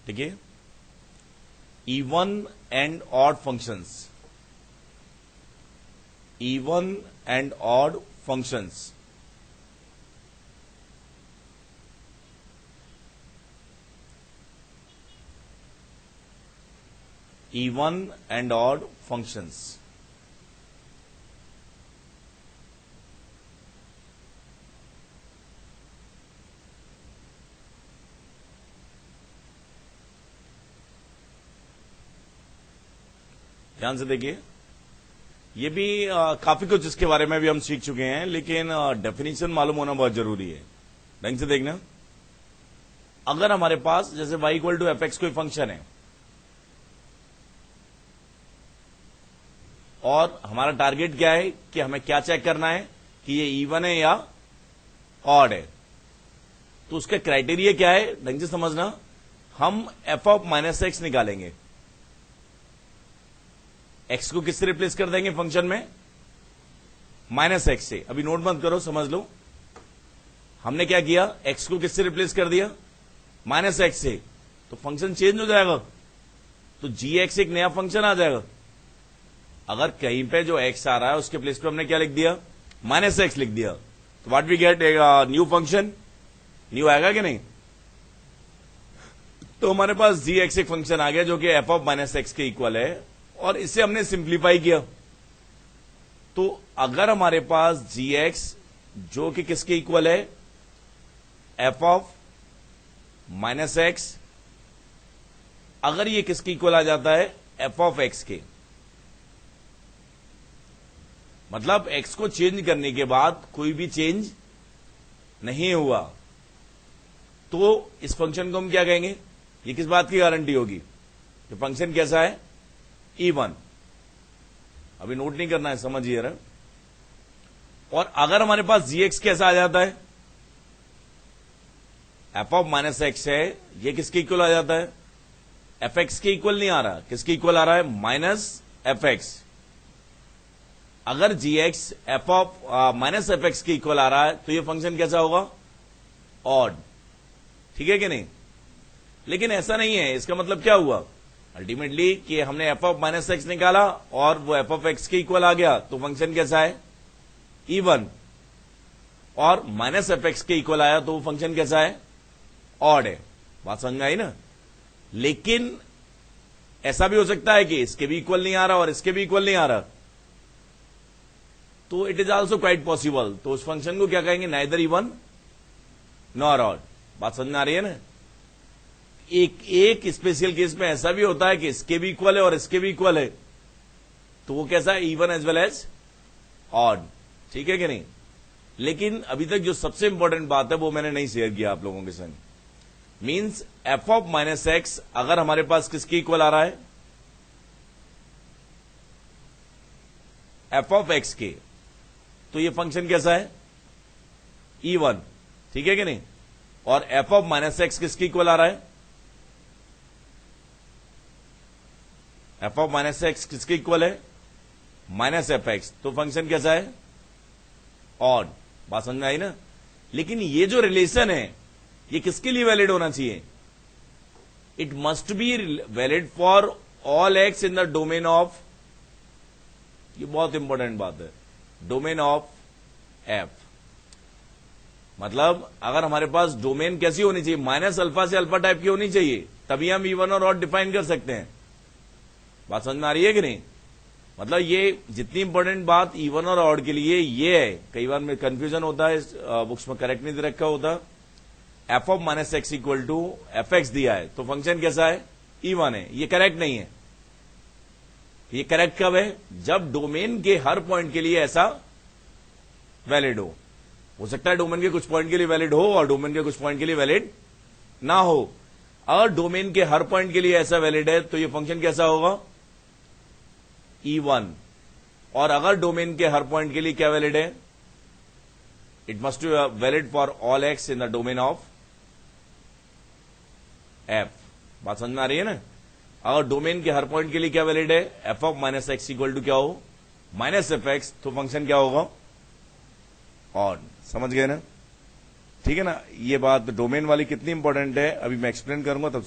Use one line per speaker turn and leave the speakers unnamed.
ठीक है, even and odd functions, even and odd functions, even and odd functions, ध्यान से देखिए, ये भी काफी कुछ इसके बारे में भी हम सीख चुके हैं, लेकिन डेफिनेशन मालूम होना बहुत जरूरी है। ढंग से देखना, अगर हमारे पास जैसे y equal to F X कोई फंक्शन है और हमारा टारगेट क्या है कि हमें क्या चेक करना है कि ये इवन है या ऑड है, तो उसका क्राइटेरिया क्या है, ढंग से समझना। हम एफ ऑफ माइनस एक्स निकालेंगे, एक्स को किससे रिप्लेस कर देंगे फंक्शन में, माइनस एक्स से। अभी नोट मत करो, समझ लो, हमने क्या किया, एक्स को किससे रिप्लेस कर दिया, माइनस एक्स से, तो फंक्शन चेंज हो जाएगा, तो जी एक्स एक नया फंक्शन आ जाएगा। अगर कहीं पे जो एक्स आ रहा है उसके प्लेस पे हमने क्या लिख दिया, माइनस एक्स लिख दिया, तो what we get, new function, new आएगा कि नहीं। तो हमारे पास जी एक्स एक फंक्शन आ गया जो कि एफ ऑफ माइनस एक्स के इक्वल है, और इसे हमने सिंप्लीफाई किया। तो अगर हमारे पास जी एक्स जो कि किसके इक्वल है, एफ ऑफ माइनस एक्स, अगर ये किसके इक्वल आ जाता है, एफ ऑफ एक्स के, मतलब एक्स को चेंज करने के बाद कोई भी चेंज नहीं हुआ, तो इस फंक्शन को हम क्या कहेंगे, ये किस बात की गारंटी होगी कि फंक्शन कैसा है, इवन। अभी नोट नहीं करना है, समझिए रहा। और अगर हमारे पास जी एक्स कैसा आ जाता है, एफ ऑफ माइनस एक्स है, ये किसके इक्वल आ जाता है, एफ एक्स के इक्वल नहीं आ रहा, किसके इक्वल आ रहा है, माइनस एफ एक्स। अगर g x f of minus F x के इक्वल आ रहा है, तो ये फंक्शन कैसा होगा, ऑड। ठीक है कि नहीं। लेकिन ऐसा नहीं है, इसका मतलब क्या हुआ अल्टीमेटली कि हमने एफ ऑफ माइनस एक्स निकाला और वो एफ ऑफ एक्स के इक्वल आ गया, तो फंक्शन कैसा है, इवन। और माइनस एफ एक्स के इक्वल आया तो वो फंक्शन कैसा है, ऑड है। बात समझ में आई ना। लेकिन ऐसा भी हो सकता है कि इसके भी इक्वल नहीं आ रहा और इसके भी इक्वल नहीं आ रहा, तो it is also quite possible, तो उस फंक्शन को क्या कहेंगे, नाइदर इवन नॉर ऑड। बात समझ में आ रही है ना। एक स्पेशल केस में ऐसा भी होता है कि इसके भी इक्वल है और इसके भी इक्वल है, तो वो कैसा है, even as well as odd. ठीक है कि नहीं। लेकिन अभी तक जो सबसे इंपॉर्टेंट बात है वो मैंने नहीं शेयर किया आप लोगों के संग, means F of minus x अगर हमारे पास किसके इक्वल आ रहा है, एफ ऑफ एक्स के, तो ये फंक्शन कैसा है, इवन। ठीक है कि नहीं। और एफ ऑफ माइनस एक्स किसके इक्वल आ रहा है, एफ ऑफ माइनस एक्स किसके इक्वल है, माइनस एफ एक्स, तो फंक्शन कैसा है, ऑड। बात समझ में आई ना। लेकिन ये जो रिलेशन है ये किसके लिए वैलिड होना चाहिए, it must be valid for all x in the domain of, ये बहुत इंपॉर्टेंट बात है, डोमेन ऑफ एफ। मतलब अगर हमारे पास डोमेन कैसी होनी चाहिए, माइनस अल्फा से अल्फा टाइप की होनी चाहिए, तभी हम इवन और ऑड डिफाइन कर सकते हैं। बात समझ में आ रही है कि नहीं। मतलब ये जितनी इंपॉर्टेंट बात इवन और ऑड के लिए ये है, कई बार में कंफ्यूजन होता है, बुक्स में करेक्ट नहीं दे रखा होता, F of minus X equal to F X दिया है तो फंक्शन कैसा है, इवन है, ये करेक्ट नहीं है। ये करेक्ट कब है, जब डोमेन के हर पॉइंट के लिए ऐसा वैलिड हो सकता है डोमेन के कुछ पॉइंट के लिए वैलिड हो और डोमेन के कुछ पॉइंट के लिए वैलिड ना हो। अगर डोमेन के हर पॉइंट के लिए ऐसा वैलिड है तो ये फंक्शन कैसा होगा, इवन। और अगर डोमेन के हर पॉइंट के लिए क्या वैलिड है, it must be valid for all x in the domain of F. बात समझ में आ रही है ना। अगर डोमेन के हर पॉइंट के लिए क्या वैलिड है, F of minus X equal to क्या हो, माइनस एफ एक्स, तो फंक्शन क्या होगा, ऑड। समझ गए ना। ठीक है ना। ये बात डोमेन वाली कितनी इंपॉर्टेंट है अभी मैं एक्सप्लेन करूंगा तब